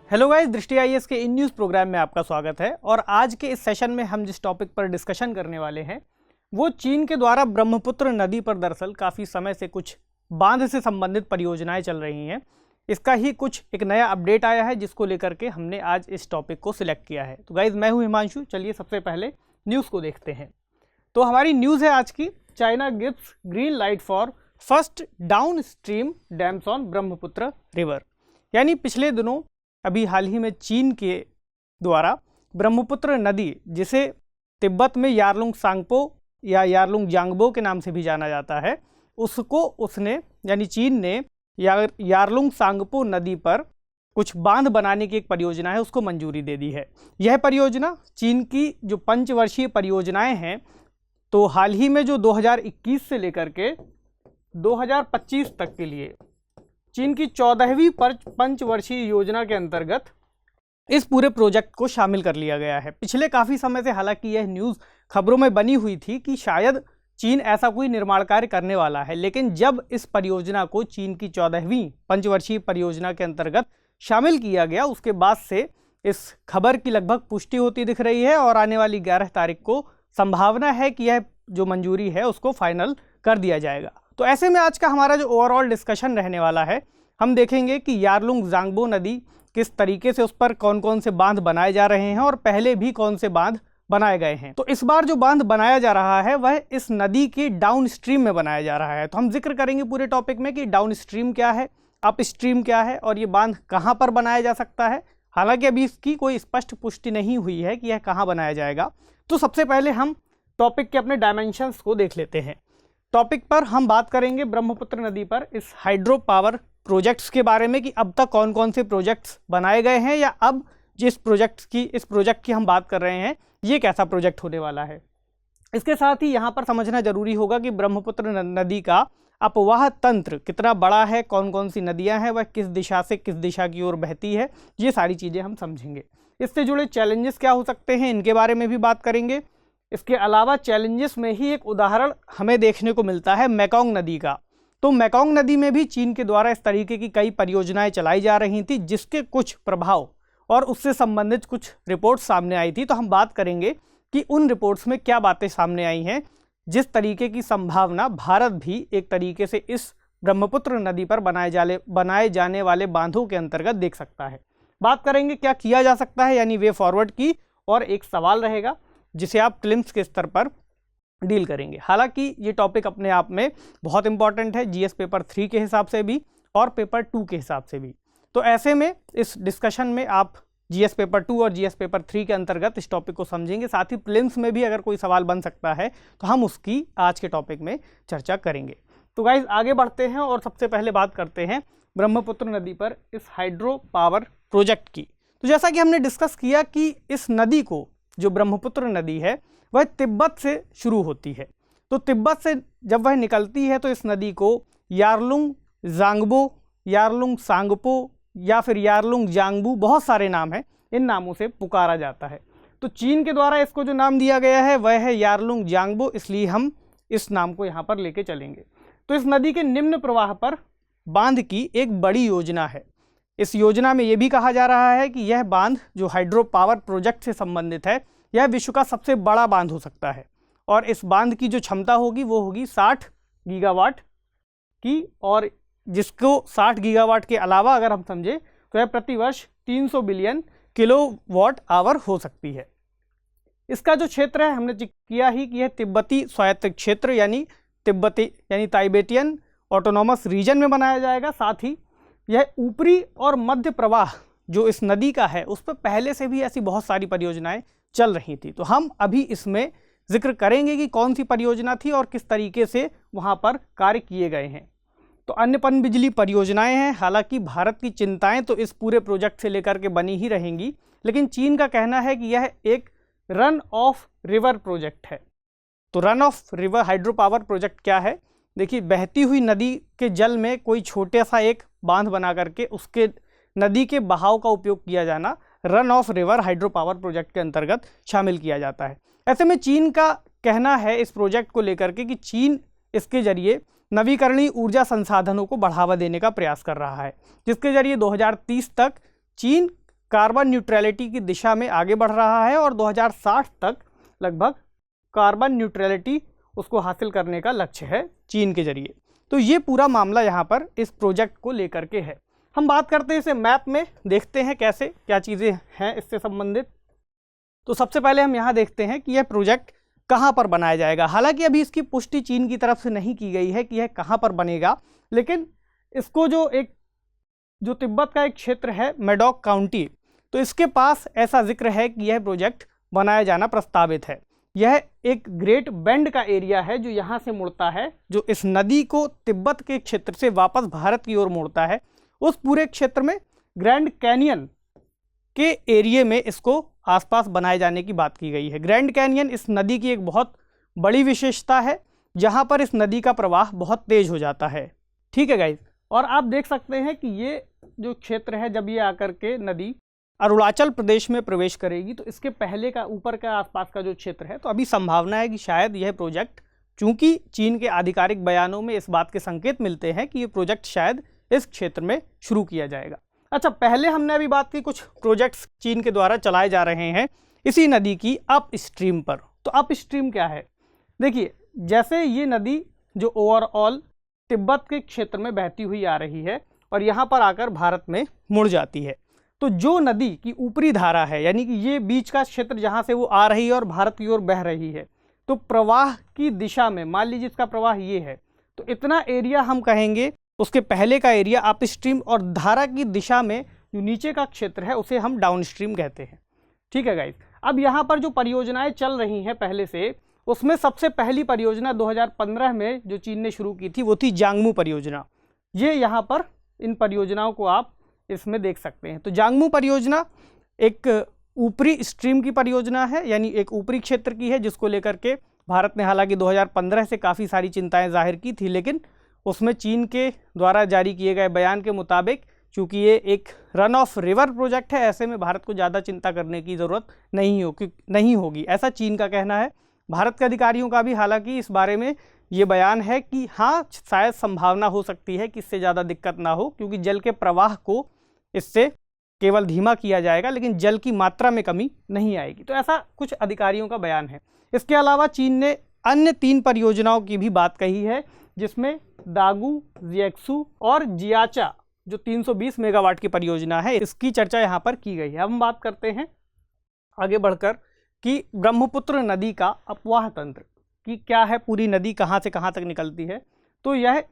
Hello guys, दृष्टि IAS के in news programme में आपका स्वागत है। और आज के इस सेशन में हम जिस टॉपिक पर डिस्कशन करने वाले हैं वो चीन के द्वारा ब्रह्मपुत्र नदी पर दरअसल काफ़ी समय से कुछ बांध से संबंधित परियोजनाएं चल रही हैं। इसका ही कुछ एक नया अपडेट आया है जिसको लेकर के हमने आज इस टॉपिक को सिलेक्ट किया है। तो गाइज, मैं हूँ हिमांशु। चलिए सबसे पहले न्यूज़ को देखते हैं। तो हमारी न्यूज़ है आज की, China gives green light for first down stream dams on Brahmaputra river. यानी पिछले दिनों अभी हाल ही में चीन के द्वारा ब्रह्मपुत्र नदी, जिसे तिब्बत में यारलुंग सांगपो या यारलुंग जांगबो के नाम से भी जाना जाता है, उसको उसने यानी चीन ने यारलुंग सांगपो नदी पर कुछ बांध बनाने की एक परियोजना है उसको मंजूरी दे दी है। यह परियोजना चीन की जो पंचवर्षीय परियोजनाएं हैं, तो हाल ही में जो 2021 से लेकर के 2025 तक के लिए चीन की 14वीं पंचवर्षीय योजना के अंतर्गत इस पूरे प्रोजेक्ट को शामिल कर लिया गया है। पिछले काफ़ी समय से हालांकि यह न्यूज़ खबरों में बनी हुई थी कि शायद चीन ऐसा कोई निर्माण कार्य करने वाला है, लेकिन जब इस परियोजना को चीन की 14वीं पंचवर्षीय परियोजना के अंतर्गत शामिल किया गया, उसके बाद से इस खबर की लगभग पुष्टि होती दिख रही है और आने वाली 11 तारीख को संभावना है कि यह जो मंजूरी है उसको फाइनल कर दिया जाएगा। तो ऐसे में आज का हमारा जो ओवरऑल डिस्कशन रहने वाला है, हम देखेंगे कि यारलुंग जांगबो नदी किस तरीके से, उस पर कौन कौन से बांध बनाए जा रहे हैं और पहले भी कौन से बांध बनाए गए हैं। तो इस बार जो बांध बनाया जा रहा है वह इस नदी के डाउन स्ट्रीम में बनाया जा रहा है। तो हम जिक्र करेंगे पूरे टॉपिक में कि डाउन स्ट्रीम क्या है, अप स्ट्रीम क्या है और ये बांध कहाँ पर बनाया जा सकता है। हालांकि अभी इसकी कोई स्पष्ट पुष्टि नहीं हुई है कि यह कहाँ बनाया जाएगा। तो सबसे पहले हम टॉपिक के अपने डायमेंशंस को देख लेते हैं। टॉपिक पर हम बात करेंगे ब्रह्मपुत्र नदी पर इस हाइड्रो पावर प्रोजेक्ट्स के बारे में कि अब तक कौन कौन से प्रोजेक्ट्स बनाए गए हैं या अब जिस इस प्रोजेक्ट की हम बात कर रहे हैं ये कैसा प्रोजेक्ट होने वाला है। इसके साथ ही यहाँ पर समझना जरूरी होगा कि ब्रह्मपुत्र नदी का अपवाह तंत्र कितना बड़ा है, कौन कौन सी नदियाँ हैं, वह किस दिशा से किस दिशा की ओर बहती है, ये सारी चीज़ें हम समझेंगे। इससे जुड़े चैलेंजेस क्या हो सकते हैं इनके बारे में भी बात करेंगे। इसके अलावा चैलेंजेस में ही एक उदाहरण हमें देखने को मिलता है मेकोंग नदी का। तो मेकोंग नदी में भी चीन के द्वारा इस तरीके की कई परियोजनाएं चलाई जा रही थी जिसके कुछ प्रभाव और उससे संबंधित कुछ रिपोर्ट्स सामने आई थी। तो हम बात करेंगे कि उन रिपोर्ट्स में क्या बातें सामने आई हैं, जिस तरीके की संभावना भारत भी एक तरीके से इस ब्रह्मपुत्र नदी पर बनाए जाने वाले बांधों के अंतर्गत देख सकता है। बात करेंगे क्या किया जा सकता है यानी वे फॉरवर्ड की, और एक सवाल रहेगा जिसे आप क्लिम्स के स्तर पर डील करेंगे। हालांकि ये टॉपिक अपने आप में बहुत इंपॉर्टेंट है जीएस पेपर 3 के हिसाब से भी और पेपर 2 के हिसाब से भी। तो ऐसे में इस डिस्कशन में आप जीएस पेपर 2 और जीएस पेपर 3 के अंतर्गत इस टॉपिक को समझेंगे। साथ ही प्रीलिम्स में भी अगर कोई सवाल बन सकता है तो हम उसकी आज के टॉपिक में चर्चा करेंगे। तो गाइज आगे बढ़ते हैं और सबसे पहले बात करते हैं ब्रह्मपुत्र नदी पर इस हाइड्रो पावर प्रोजेक्ट की। तो जैसा कि हमने डिस्कस किया कि इस नदी को, जो ब्रह्मपुत्र नदी है, वह तिब्बत से शुरू होती है। तो तिब्बत से जब वह निकलती है तो इस नदी को यारलुंग जांगबो, यारलुंग सांगपो या फिर यारलुंग जांगबू, बहुत सारे नाम हैं, इन नामों से पुकारा जाता है। तो चीन के द्वारा इसको जो नाम दिया गया है वह है यारलुंग जांगबो, इसलिए हम इस नाम को यहाँ पर लेके चलेंगे। तो इस नदी के निम्न प्रवाह पर बांध की एक बड़ी योजना है। इस योजना में यह भी कहा जा रहा है कि यह बांध जो हाइड्रो पावर प्रोजेक्ट से संबंधित है, यह विश्व का सबसे बड़ा बांध हो सकता है और इस बांध की जो क्षमता होगी वो होगी 60 गीगावाट की, और जिसको 60 गीगावाट के अलावा अगर हम समझे तो यह प्रतिवर्ष 300 बिलियन किलोवाट आवर हो सकती है। इसका जो क्षेत्र है, हमने किया ही कि यह तिब्बती स्वायत्त क्षेत्र यानी ताइबेटियन ऑटोनॉमस रीजन में बनाया जाएगा। साथ ही यह ऊपरी और मध्य प्रवाह जो इस नदी का है उस पर पहले से भी ऐसी बहुत सारी परियोजनाएं चल रही थी। तो हम अभी इसमें जिक्र करेंगे कि कौन सी परियोजना थी और किस तरीके से वहां पर कार्य किए गए हैं। तो अन्य पनबिजली परियोजनाएं हैं। हालांकि भारत की चिंताएं तो इस पूरे प्रोजेक्ट से लेकर के बनी ही रहेंगी, लेकिन चीन का कहना है कि यह एक रन ऑफ रिवर प्रोजेक्ट है। तो run of river hydro power project क्या है? देखिए, बहती हुई नदी के जल में कोई छोटे सा एक बांध बना करके उसके नदी के बहाव का उपयोग किया जाना run of river hydro power project के अंतर्गत शामिल किया जाता है। ऐसे में चीन का कहना है इस प्रोजेक्ट को लेकर के कि चीन इसके जरिए नवीकरणीय ऊर्जा संसाधनों को बढ़ावा देने का प्रयास कर रहा है, जिसके जरिए 2030 तक चीन कार्बन न्यूट्रलिटी की दिशा में आगे बढ़ रहा है और 2060 तक लगभग कार्बन न्यूट्रलिटी उसको हासिल करने का लक्ष्य है चीन के जरिए। तो ये पूरा मामला यहाँ पर इस प्रोजेक्ट को लेकर के है। हम बात करते हैं इसे मैप में, देखते हैं कैसे क्या चीज़ें हैं इससे संबंधित। तो सबसे पहले हम यहाँ देखते हैं कि यह प्रोजेक्ट कहाँ पर बनाया जाएगा। हालांकि अभी इसकी पुष्टि चीन की तरफ से नहीं की गई है कि यह कहाँ पर बनेगा, लेकिन इसको जो तिब्बत का एक क्षेत्र है मेडोक काउंटी, तो इसके पास ऐसा जिक्र है कि यह प्रोजेक्ट बनाया जाना प्रस्तावित है। यह एक ग्रेट बेंड का एरिया है जो यहाँ से मुड़ता है, जो इस नदी को तिब्बत के क्षेत्र से वापस भारत की ओर मोड़ता है। उस पूरे क्षेत्र में ग्रैंड कैनियन के एरिया में इसको आसपास बनाए जाने की बात की गई है। ग्रैंड कैनियन इस नदी की एक बहुत बड़ी विशेषता है, जहाँ पर इस नदी का प्रवाह बहुत तेज हो जाता है। ठीक है गाइज, और आप देख सकते हैं कि ये जो क्षेत्र है, जब ये आकर के नदी अरुणाचल प्रदेश में प्रवेश करेगी तो इसके पहले का ऊपर का आसपास का जो क्षेत्र है, तो अभी संभावना है कि शायद यह प्रोजेक्ट, चूंकि चीन के आधिकारिक बयानों में इस बात के संकेत मिलते हैं कि ये प्रोजेक्ट शायद इस क्षेत्र में शुरू किया जाएगा। अच्छा, पहले हमने अभी बात की कुछ प्रोजेक्ट्स चीन के द्वारा चलाए जा रहे हैं इसी नदी की अप स्ट्रीम पर। तो अप स्ट्रीम क्या है? देखिए, जैसे ये नदी जो ओवरऑल तिब्बत के क्षेत्र में बहती हुई आ रही है और यहाँ पर आकर भारत में मुड़ जाती है, तो जो नदी की ऊपरी धारा है, यानी कि ये बीच का क्षेत्र जहाँ से वो आ रही है और भारत की ओर बह रही है, तो प्रवाह की दिशा में मान लीजिए इसका प्रवाह ये है, तो इतना एरिया हम कहेंगे उसके पहले का एरिया अप स्ट्रीम, और धारा की दिशा में जो नीचे का क्षेत्र है उसे हम डाउन स्ट्रीम कहते हैं। ठीक है गाइज, अब यहाँ पर जो परियोजनाएं चल रही हैं पहले से, उसमें सबसे पहली परियोजना 2015 में जो चीन ने शुरू की थी वो थी जांगमू परियोजना। ये यहाँ पर इन परियोजनाओं को आप इसमें देख सकते हैं। तो जांगमू परियोजना एक ऊपरी स्ट्रीम की परियोजना है, यानी एक ऊपरी क्षेत्र की है, जिसको लेकर के भारत ने हालांकि 2015 से काफ़ी सारी चिंताएं जाहिर की थी, लेकिन उसमें चीन के द्वारा जारी किए गए बयान के मुताबिक चूँकि ये एक रन ऑफ रिवर प्रोजेक्ट है, ऐसे में भारत को ज़्यादा चिंता करने की ज़रूरत नहीं होगी, ऐसा चीन का कहना है। भारत के अधिकारियों का भी हालांकि इस बारे में ये बयान है कि हाँ, शायद संभावना हो सकती है कि इससे ज़्यादा दिक्कत ना हो, क्योंकि जल के प्रवाह को इससे केवल धीमा किया जाएगा, लेकिन जल की मात्रा में कमी नहीं आएगी। तो ऐसा कुछ अधिकारियों का बयान है। इसके अलावा चीन ने अन्य 3 परियोजनाओं की भी बात कही है, जिसमें दागू, जिएक्सू और जियाचा जो 320 मेगावाट की परियोजना है, इसकी चर्चा यहाँ पर की गई है। अब हम बात करते हैं आगे बढ़कर कि ब्रह्मपुत्र नदी का अपवाह तंत्र कि क्या है, पूरी नदी कहाँ से कहाँ तक निकलती है। तो यह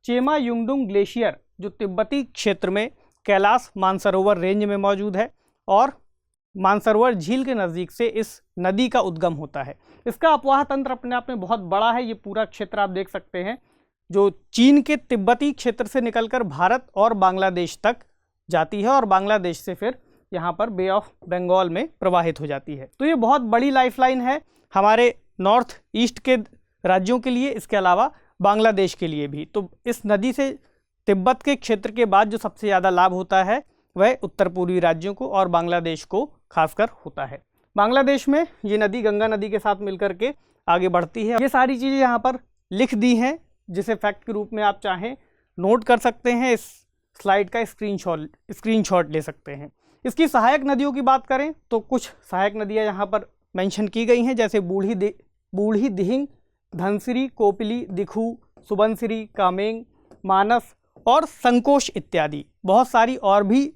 चेमा युंगडुंग ग्लेशियर जो तिब्बती क्षेत्र में कैलाश मानसरोवर रेंज में मौजूद है और मानसरोवर झील के नज़दीक से इस नदी का उद्गम होता है। इसका अपवाह तंत्र अपने आप में बहुत बड़ा है। ये पूरा क्षेत्र आप देख सकते हैं जो चीन के तिब्बती क्षेत्र से निकलकर भारत और बांग्लादेश तक जाती है और बांग्लादेश से फिर यहाँ पर बे ऑफ बंगाल में प्रवाहित हो जाती है। तो ये बहुत बड़ी लाइफलाइन है हमारे नॉर्थ ईस्ट के राज्यों के लिए, इसके अलावा बांग्लादेश के लिए भी। तो इस नदी से तिब्बत के क्षेत्र के बाद जो सबसे ज़्यादा लाभ होता है वह उत्तर पूर्वी राज्यों को और बांग्लादेश को खासकर होता है। बांग्लादेश में ये नदी गंगा नदी के साथ मिलकर के आगे बढ़ती है। ये सारी चीज़ें यहाँ पर लिख दी हैं, जिसे फैक्ट के रूप में आप चाहें नोट कर सकते हैं। इस स्लाइड का स्क्रीनशॉट ले सकते हैं। इसकी सहायक नदियों की बात करें तो कुछ सहायक नदियाँ यहाँ पर मेंशन की गई हैं, जैसे बूढ़ी दिहिंग, धनसिरी, कोपिली, दिखू, सुबनसिरी, कामेंग, मानस और संकोश इत्यादि। बहुत सारी और भी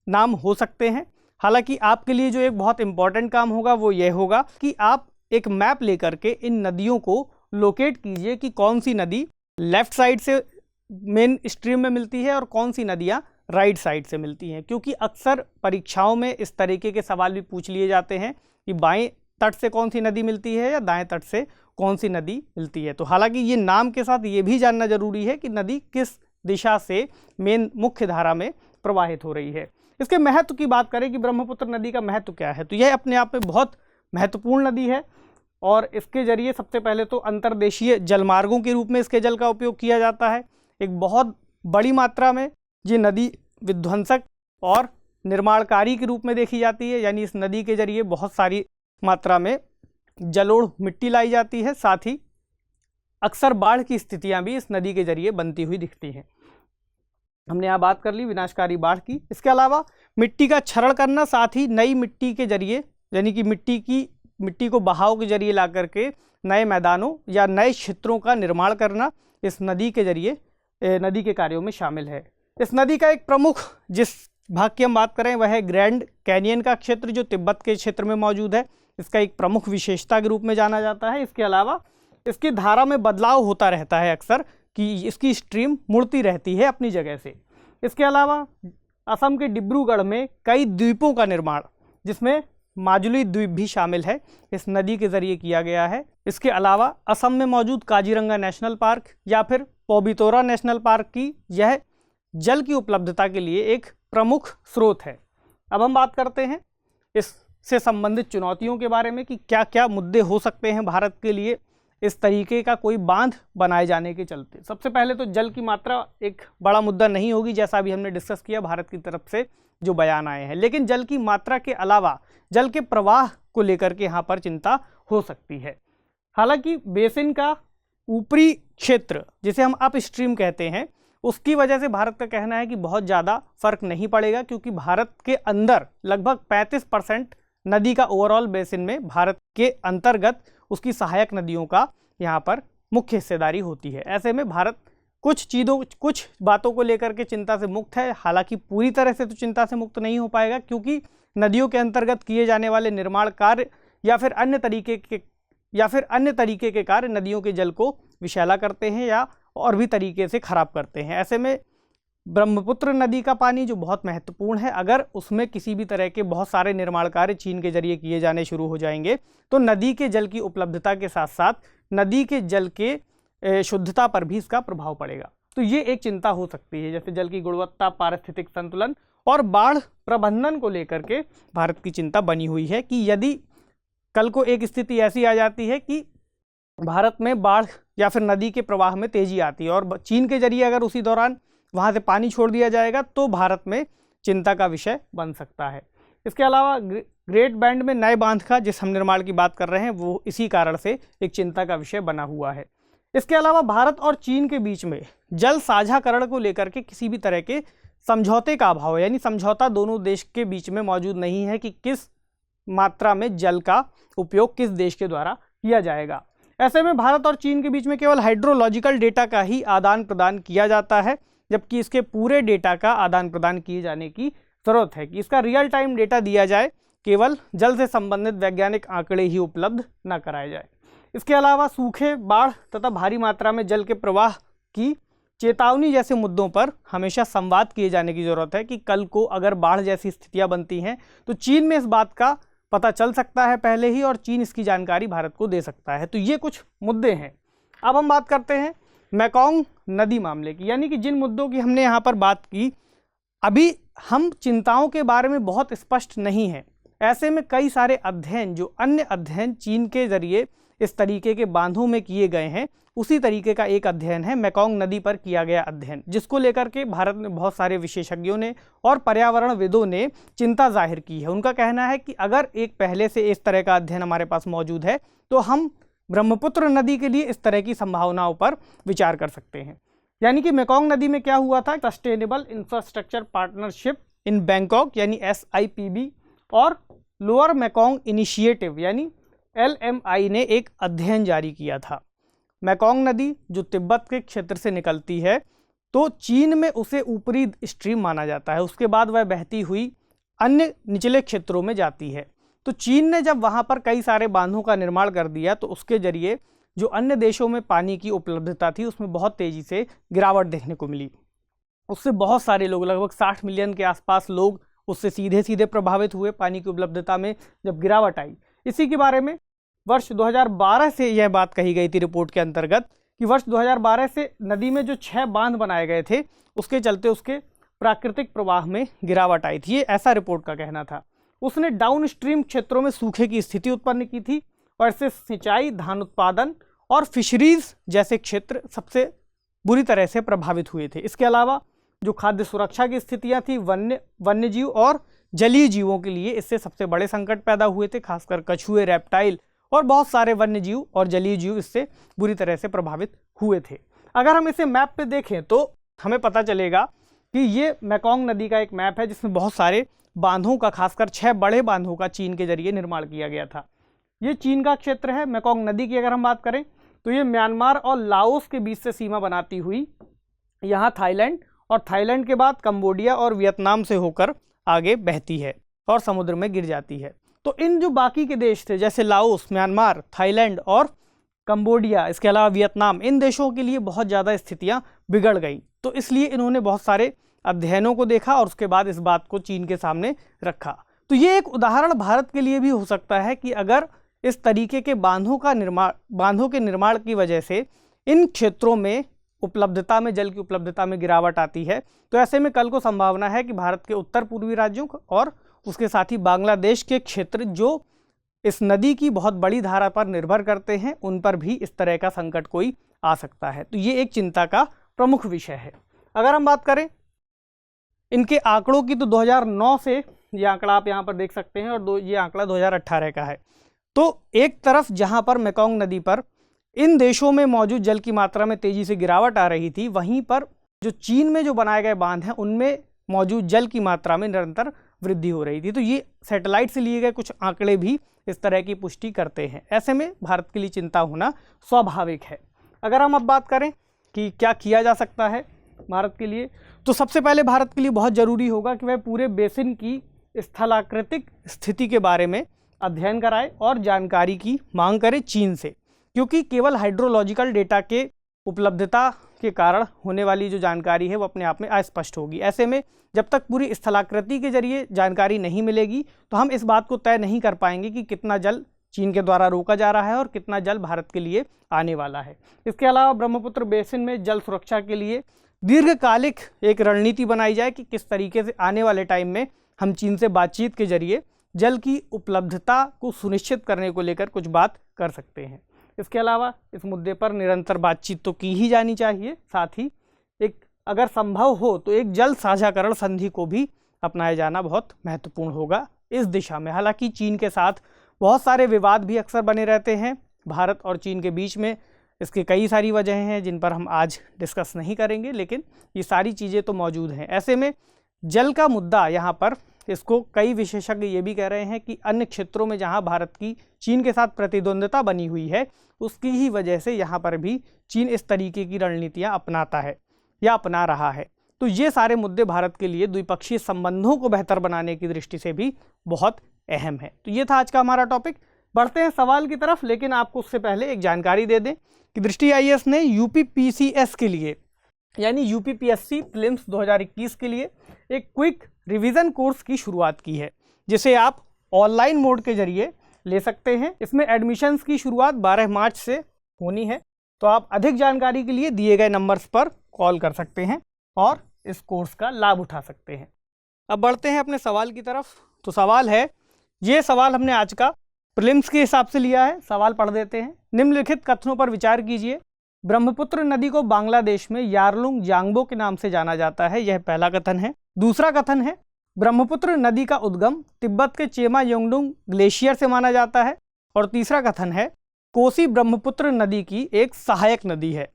नाम हो सकते हैं। हालांकि आपके लिए जो एक बहुत इंपॉर्टेंट काम होगा वो ये होगा कि आप एक मैप लेकर के इन नदियों को लोकेट कीजिए कि कौन सी नदी लेफ्ट साइड से मेन स्ट्रीम में मिलती है और कौन सी नदियाँ राइट साइड से मिलती हैं, क्योंकि अक्सर परीक्षाओं में इस तरीके के सवाल भी पूछ लिए जाते हैं कि बाएं तट से कौन सी नदी मिलती है या दाएं तट से कौन सी नदी मिलती है। तो हालांकि ये नाम के साथ ये भी जानना जरूरी है कि नदी किस दिशा से मेन मुख्य धारा में प्रवाहित हो रही है। इसके महत्व की बात करें कि ब्रह्मपुत्र नदी का महत्व क्या है, तो यह अपने आप में बहुत महत्वपूर्ण नदी है और इसके जरिए सबसे पहले तो अंतर्देशीय जलमार्गों के रूप में इसके जल का उपयोग किया जाता है। एक बहुत बड़ी मात्रा में ये नदी विध्वंसक और निर्माणकारी के रूप में देखी जाती है, यानी इस नदी के जरिए बहुत सारी मात्रा में जलोढ़ मिट्टी लाई जाती है। साथ ही अक्सर बाढ़ की स्थितियां भी इस नदी के जरिए बनती हुई दिखती हैं। हमने यहाँ बात कर ली विनाशकारी बाढ़ की। इसके अलावा मिट्टी का क्षरण करना, साथ ही नई मिट्टी के जरिए यानी कि मिट्टी को बहाव के जरिए ला करके नए मैदानों या नए क्षेत्रों का निर्माण करना इस नदी के जरिए नदी के कार्यों में शामिल है। इस नदी का एक प्रमुख जिस भाग की हम बात करें वह है ग्रैंड कैनियन का क्षेत्र, जो तिब्बत के क्षेत्र में मौजूद है। इसका एक प्रमुख विशेषता के रूप में जाना जाता है। इसके अलावा इसकी धारा में बदलाव होता रहता है अक्सर, कि इसकी स्ट्रीम मुड़ती रहती है अपनी जगह से। इसके अलावा असम के डिब्रूगढ़ में कई द्वीपों का निर्माण, जिसमें माजुली द्वीप भी शामिल है, इस नदी के जरिए किया गया है। इसके अलावा असम में मौजूद काजीरंगा नेशनल पार्क या फिर पौबितोरा नेशनल पार्क की यह जल की उपलब्धता के लिए एक प्रमुख स्रोत है। अब हम बात करते हैं इससे संबंधित चुनौतियों के बारे में कि क्या क्या मुद्दे हो सकते हैं भारत के लिए इस तरीके का कोई बांध बनाए जाने के चलते। सबसे पहले तो जल की मात्रा एक बड़ा मुद्दा नहीं होगी, जैसा अभी हमने डिस्कस किया भारत की तरफ से जो बयान आए हैं, लेकिन जल की मात्रा के अलावा जल के प्रवाह को लेकर के यहाँ पर चिंता हो सकती है। हालांकि बेसिन का ऊपरी क्षेत्र, जिसे हम अप स्ट्रीम कहते हैं, उसकी वजह से भारत का कहना है कि बहुत ज़्यादा फर्क नहीं पड़ेगा, क्योंकि भारत के अंदर लगभग 35% नदी का ओवरऑल बेसिन में भारत के अंतर्गत उसकी सहायक नदियों का यहाँ पर मुख्य हिस्सेदारी होती है। ऐसे में भारत कुछ बातों को लेकर के चिंता से मुक्त है। हालांकि पूरी तरह से तो चिंता से मुक्त नहीं हो पाएगा, क्योंकि नदियों के अंतर्गत किए जाने वाले निर्माण कार्य या फिर अन्य तरीके के कार्य नदियों के जल को विषैला करते हैं या और भी तरीके से खराब करते हैं। ऐसे में ब्रह्मपुत्र नदी का पानी जो बहुत महत्वपूर्ण है, अगर उसमें किसी भी तरह के बहुत सारे निर्माण कार्य चीन के जरिए किए जाने शुरू हो जाएंगे तो नदी के जल की उपलब्धता के साथ साथ नदी के जल के शुद्धता पर भी इसका प्रभाव पड़ेगा। तो ये एक चिंता हो सकती है, जैसे जल की गुणवत्ता, पारिस्थितिक संतुलन और बाढ़ प्रबंधन को लेकर के भारत की चिंता बनी हुई है कि यदि कल को एक स्थिति ऐसी आ जाती है कि भारत में बाढ़ या फिर नदी के प्रवाह में तेजी आती है और चीन के जरिए अगर उसी दौरान वहाँ से पानी छोड़ दिया जाएगा तो भारत में चिंता का विषय बन सकता है। इसके अलावा ग्रेट बैंड में नए बांध का जिस हम निर्माण की बात कर रहे हैं वो इसी कारण से एक चिंता का विषय बना हुआ है। इसके अलावा भारत और चीन के बीच में जल साझाकरण को लेकर के किसी भी तरह के समझौते का अभाव है, यानी समझौता दोनों देश के बीच में मौजूद नहीं है कि किस मात्रा में जल का उपयोग किस देश के द्वारा किया जाएगा। ऐसे में भारत और चीन के बीच में केवल हाइड्रोलॉजिकल डेटा का ही आदान प्रदान किया जाता है, जबकि इसके पूरे डेटा का आदान प्रदान किए जाने की ज़रूरत है कि इसका रियल टाइम डेटा दिया जाए, केवल जल से संबंधित वैज्ञानिक आंकड़े ही उपलब्ध न कराए जाए। इसके अलावा सूखे, बाढ़ तथा भारी मात्रा में जल के प्रवाह की चेतावनी जैसे मुद्दों पर हमेशा संवाद किए जाने की ज़रूरत है कि कल को अगर बाढ़ जैसी स्थितियां बनती हैं तो चीन में इस बात का पता चल सकता है पहले ही और चीन इसकी जानकारी भारत को दे सकता है। तो ये कुछ मुद्दे हैं। अब हम बात करते हैं मेकोंग नदी मामले की, यानी कि जिन मुद्दों की हमने यहाँ पर बात की, अभी हम चिंताओं के बारे में बहुत स्पष्ट नहीं हैं। ऐसे में कई सारे अध्ययन, जो अन्य अध्ययन चीन के जरिए इस तरीके के बांधों में किए गए हैं, उसी तरीके का एक अध्ययन है मेकोंग नदी पर किया गया अध्ययन, जिसको लेकर के भारत में बहुत सारे विशेषज्ञों ने और पर्यावरणविदों ने चिंता जाहिर की है। उनका कहना है कि अगर एक पहले से इस तरह का अध्ययन हमारे पास मौजूद है तो हम ब्रह्मपुत्र नदी के लिए इस तरह की संभावनाओं पर विचार कर सकते हैं। यानी कि मेकोंग नदी में क्या हुआ था, sustainable infrastructure partnership in Bangkok यानी SIPB और लोअर मेकोंग इनिशिएटिव यानी LMI ने एक अध्ययन जारी किया था। मेकोंग नदी जो तिब्बत के क्षेत्र से निकलती है तो चीन में उसे ऊपरी स्ट्रीम माना जाता है, उसके बाद वह बहती हुई अन्य निचले क्षेत्रों में जाती है। तो चीन ने जब वहाँ पर कई सारे बांधों का निर्माण कर दिया तो उसके जरिए जो अन्य देशों में पानी की उपलब्धता थी उसमें बहुत तेज़ी से गिरावट देखने को मिली। उससे बहुत सारे लोग, लगभग 60 मिलियन के आसपास लोग उससे सीधे सीधे प्रभावित हुए पानी की उपलब्धता में जब गिरावट आई। इसी के बारे में वर्ष 2012 से यह बात कही गई थी रिपोर्ट के अंतर्गत कि वर्ष 2012 से नदी में जो 6 बांध बनाए गए थे उसके चलते उसके प्राकृतिक प्रवाह में गिरावट आई थी, ये ऐसा रिपोर्ट का कहना था। उसने डाउन स्ट्रीम क्षेत्रों में सूखे की स्थिति उत्पन्न की थी और इससे सिंचाई, धान उत्पादन और फिशरीज जैसे क्षेत्र सबसे बुरी तरह से प्रभावित हुए थे। इसके अलावा जो खाद्य सुरक्षा की स्थितियां थी, वन्यजीव और जलीय जीवों के लिए इससे सबसे बड़े संकट पैदा हुए थे, खासकर कछुए, रेप्टाइल और बहुत सारे वन्यजीव और जलीय जीव इससे बुरी तरह से प्रभावित हुए थे। अगर हम इसे मैप पे देखें तो हमें पता चलेगा कि ये मेकोंग नदी का एक मैप है जिसमें बहुत सारे बांधों का, खासकर 6 बड़े बांधों का चीन के जरिए निर्माण किया गया था। ये चीन का क्षेत्र है। मेकोंग नदी की अगर हम बात करें तो ये म्यांमार और लाओस के बीच से सीमा बनाती हुई यहाँ थाईलैंड, और थाईलैंड के बाद कंबोडिया और वियतनाम से होकर आगे बहती है और समुद्र में गिर जाती है। तो इन जो बाकी के देश थे जैसे लाओस, म्यांमार, थाईलैंड और कंबोडिया, इसके अलावा वियतनाम, इन देशों के लिए बहुत ज़्यादा स्थितियां बिगड़ गई। तो इसलिए इन्होंने बहुत सारे अध्ययनों को देखा और उसके बाद इस बात को चीन के सामने रखा। तो ये एक उदाहरण भारत के लिए भी हो सकता है कि अगर इस तरीके के बांधों के निर्माण की वजह से इन क्षेत्रों में उपलब्धता में, जल की उपलब्धता में गिरावट आती है, तो ऐसे में कल को संभावना है कि भारत के उत्तर पूर्वी राज्यों और उसके साथ ही बांग्लादेश के क्षेत्र जो इस नदी की बहुत बड़ी धारा पर निर्भर करते हैं, उन पर भी इस तरह का संकट कोई आ सकता है। तो ये एक चिंता का प्रमुख विषय है। अगर हम बात करें इनके आंकड़ों की, तो 2009 से ये आंकड़ा आप यहाँ पर देख सकते हैं, और ये आंकड़ा 2018 का है। तो एक तरफ जहाँ पर मेकोंग नदी पर इन देशों में मौजूद जल की मात्रा में तेजी से गिरावट आ रही थी, वहीं पर जो चीन में जो बनाए गए बांध हैं उनमें मौजूद जल की मात्रा में निरंतर वृद्धि हो रही थी। तो ये सैटेलाइट से लिए गए कुछ आंकड़े भी इस तरह की पुष्टि करते हैं। ऐसे में भारत के लिए चिंता होना स्वाभाविक है। अगर हम अब बात करें कि क्या किया जा सकता है भारत के लिए, तो सबसे पहले भारत के लिए बहुत ज़रूरी होगा कि वह पूरे बेसिन की स्थलाकृतिक स्थिति के बारे में अध्ययन कराए और जानकारी की मांग करे चीन से, क्योंकि केवल हाइड्रोलॉजिकल डेटा के उपलब्धता के कारण होने वाली जो जानकारी है वो अपने आप में अस्पष्ट होगी। ऐसे में जब तक पूरी स्थलाकृति के जरिए जानकारी नहीं मिलेगी तो हम इस बात को तय नहीं कर पाएंगे कि कितना जल चीन के द्वारा रोका जा रहा है और कितना जल भारत के लिए आने वाला है। इसके अलावा ब्रह्मपुत्र बेसिन में जल सुरक्षा के लिए दीर्घकालिक एक रणनीति बनाई जाए कि किस तरीके से आने वाले टाइम में हम चीन से बातचीत के जरिए जल की उपलब्धता को सुनिश्चित करने को लेकर कुछ बात कर सकते हैं। इसके अलावा इस मुद्दे पर निरंतर बातचीत तो की ही जानी चाहिए, साथ ही एक अगर संभव हो तो एक जल साझाकरण संधि को भी अपनाया जाना बहुत महत्वपूर्ण होगा इस दिशा में। हालांकि चीन के साथ बहुत सारे विवाद भी अक्सर बने रहते हैं भारत और चीन के बीच में। इसकी कई सारी वजहें हैं जिन पर हम आज डिस्कस नहीं करेंगे, लेकिन ये सारी चीज़ें तो मौजूद हैं। ऐसे में जल का मुद्दा यहाँ पर, इसको कई विशेषज्ञ ये भी कह रहे हैं कि अन्य क्षेत्रों में जहाँ भारत की चीन के साथ प्रतिद्वंद्विता बनी हुई है उसकी ही वजह से यहाँ पर भी चीन इस तरीके की रणनीतियाँ अपनाता है या अपना रहा है। तो ये सारे मुद्दे भारत के लिए द्विपक्षीय संबंधों को बेहतर बनाने की दृष्टि से भी बहुत अहम है। तो ये था आज का हमारा टॉपिक। बढ़ते हैं सवाल की तरफ, लेकिन आपको उससे पहले एक जानकारी दे दें कि दृष्टि आईएएस ने यूपीपीसीएस के लिए यानी यूपीपीएससी प्रीलिम्स 2021 के लिए एक क्विक रिवीजन कोर्स की शुरुआत की है, जिसे आप ऑनलाइन मोड के जरिए ले सकते हैं। इसमें एडमिशन्स की शुरुआत 12 मार्च से होनी है। तो आप अधिक जानकारी के लिए दिए गए नंबर्स पर कॉल कर सकते हैं और इस कोर्स का लाभ उठा सकते हैं। अब बढ़ते हैं अपने सवाल की तरफ। तो सवाल है, ये सवाल हमने आज का प्रीलिम्स के हिसाब से लिया है। सवाल पढ़ देते हैं। निम्नलिखित कथनों पर विचार कीजिए। ब्रह्मपुत्र नदी को बांग्लादेश में यारलुंग जांगबो के नाम से जाना जाता है, यह पहला कथन है। दूसरा कथन है, ब्रह्मपुत्र नदी का उद्गम तिब्बत के चेमा योंगडुंग ग्लेशियर से माना जाता है। और तीसरा कथन है, कोसी ब्रह्मपुत्र नदी की एक सहायक नदी है।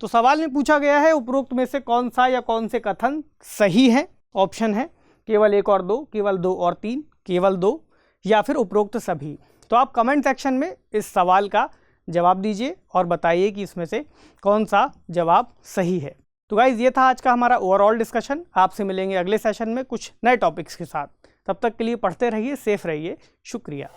तो सवाल में पूछा गया है उपरोक्त में से कौन सा या कौन से कथन सही है। ऑप्शन है केवल 1 और 2, केवल 2 और 3, केवल 2 या फिर उपरोक्त सभी। तो आप कमेंट सेक्शन में इस सवाल का जवाब दीजिए और बताइए कि इसमें से कौन सा जवाब सही है। तो गाइज़, ये था आज का हमारा ओवरऑल डिस्कशन। आपसे मिलेंगे अगले सेशन में कुछ नए टॉपिक्स के साथ। तब तक के लिए पढ़ते रहिए, सेफ रहिए। शुक्रिया।